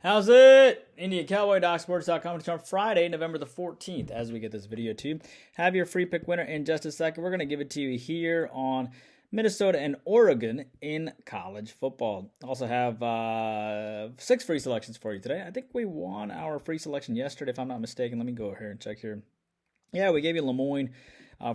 How's it? Indian Cowboy, DocSports.com. It's on Friday, November the 14th, as we get this video to. Have your free pick winner in just a second. We're going to give it to you here on Minnesota and Oregon in college football. Also have 6 free selections for you today. I think we won our free selection yesterday, if I'm not mistaken. Let me go here and check here. Yeah, we gave you Lemoyne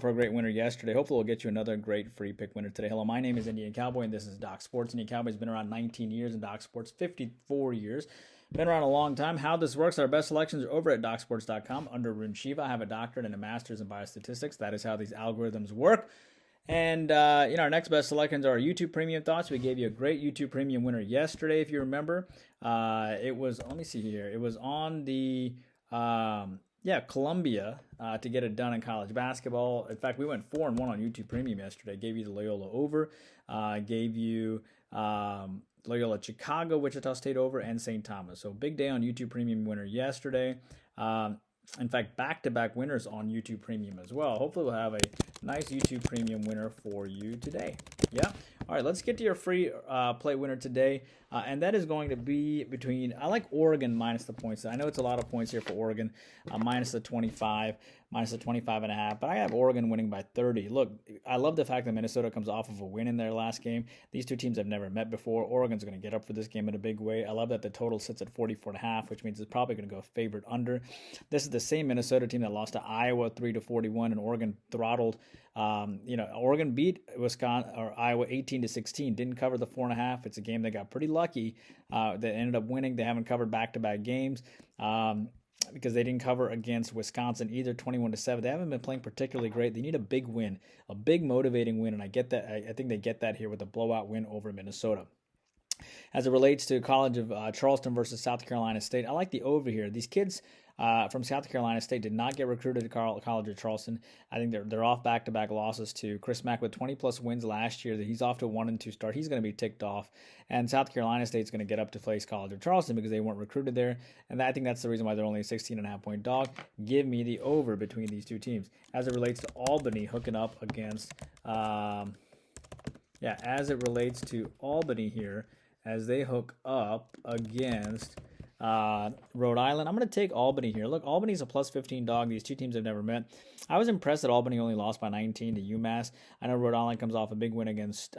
for a great winner yesterday. Hopefully we'll get you another great free pick winner today. Hello, my name is Indian Cowboy, and this is Doc Sports. Indian Cowboy's been around 19 years, and Doc Sports 54 years. Been around a long time. How this works, our best selections are over at DocSports.com under Rune Shiva. I have a doctorate and a master's in biostatistics. That is how these algorithms work. And, our next best selections are our YouTube Premium Thoughts. We gave you a great YouTube Premium winner yesterday, if you remember. It was, let me see here. It was on the, Columbia to get it done in college basketball. In fact, we went 4-1 on YouTube Premium yesterday. Gave you the Loyola over. Gave you Loyola Chicago, Wichita State over, and St. Thomas. So big day on YouTube Premium winner yesterday. In fact, back-to-back winners on YouTube Premium as well. Hopefully we'll have a nice YouTube Premium winner for you today. Yeah. All right, let's get to your free play winner today. And that is going to be between, I like Oregon minus the points. I know it's a lot of points here for Oregon, minus the 25, minus the 25.5. But I have Oregon winning by 30. Look, I love the fact that Minnesota comes off of a win in their last game. These two teams have never met before. Oregon's going to get up for this game in a big way. I love that the total sits at 44.5, which means it's probably going to go favored under. This is the same Minnesota team that lost to Iowa 3-41, and Oregon throttled. Oregon beat Iowa 18-16. Didn't cover the 4.5. It's a game that got pretty lucky. They ended up winning. They haven't covered back-to-back games because they didn't cover against Wisconsin either, 21-7. They haven't been playing particularly great. They need a big win, a big motivating win, and I get that. I think they get that here with a blowout win over Minnesota. As it relates to College of Charleston versus South Carolina State, I like the over here. These kids from South Carolina State did not get recruited to College of Charleston. I think they're off back-to-back losses to Chris Mack with 20-plus wins last year. He's off to a 1-2 start. He's going to be ticked off. And South Carolina State's going to get up to face College of Charleston because they weren't recruited there. And I think that's the reason why they're only a 16.5-point dog. Give me the over between these two teams. As it relates to Albany hooking up against, as it relates to Albany here, as they hook up against Rhode Island. I'm going to take Albany here. Look, Albany's a plus 15 dog. These two teams have never met. I was impressed that Albany only lost by 19 to UMass. I know Rhode Island comes off a big win against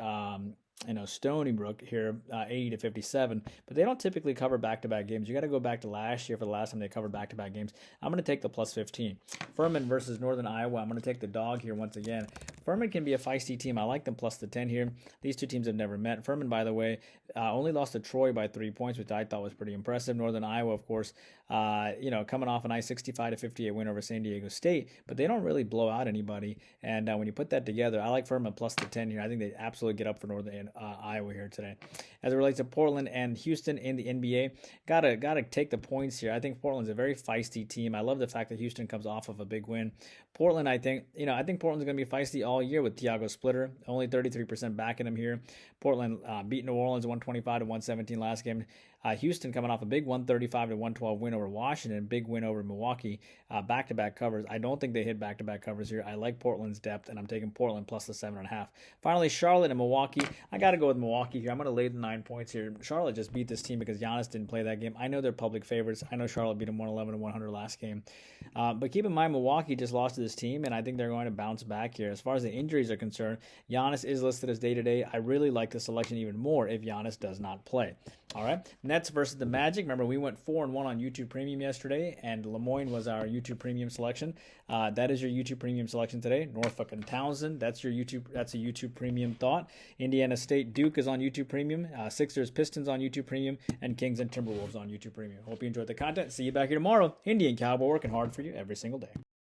Stony Brook here, 80-57, but they don't typically cover back-to-back games. You got to go back to last year for the last time they covered back-to-back games. I'm going to take the plus 15. Furman versus Northern Iowa. I'm going to take the dog here once again. Furman can be a feisty team. I like them plus the 10 here. These two teams have never met. Furman, by the way, only lost to Troy by 3 points, which I thought was pretty impressive. Northern Iowa, of course, coming off a nice 65-58 win over San Diego State, but they don't really blow out anybody. And when you put that together, I like Furman plus the 10 here. I think they absolutely get up for Northern Iowa here today. As it relates to Portland and Houston in the NBA, gotta take the points here. I think Portland's a very feisty team. I love the fact that Houston comes off of a big win. Portland, I think Portland's going to be feisty all year with Thiago Splitter, only 33% backing him here. Portland beat New Orleans 125-117 last game. Houston coming off a big 135-112 win over Washington, big win over Milwaukee, back-to-back covers. I don't think they hit back-to-back covers here. I like Portland's depth, and I'm taking Portland plus the 7.5. Finally, Charlotte and Milwaukee. I got to go with Milwaukee here. I'm going to lay the 9 points here. Charlotte just beat this team because Giannis didn't play that game. I know they're public favorites. I know Charlotte beat them 111-100 last game. But keep in mind, Milwaukee just lost to this team, and I think they're going to bounce back here. As far as the injuries are concerned, Giannis is listed as day-to-day. I really like the selection even more if Giannis does not play. All right, Nets versus the Magic. Remember, we went 4-1 on YouTube Premium yesterday, and Lemoyne was our YouTube Premium selection. That is your YouTube Premium selection today. Norfolk and Townsend. That's a YouTube Premium thought. Indiana State Duke is on YouTube Premium. Sixers Pistons on YouTube Premium, and Kings and Timberwolves on YouTube Premium. Hope you enjoyed the content. See you back here tomorrow. Indian Cowboy working hard for you every single day.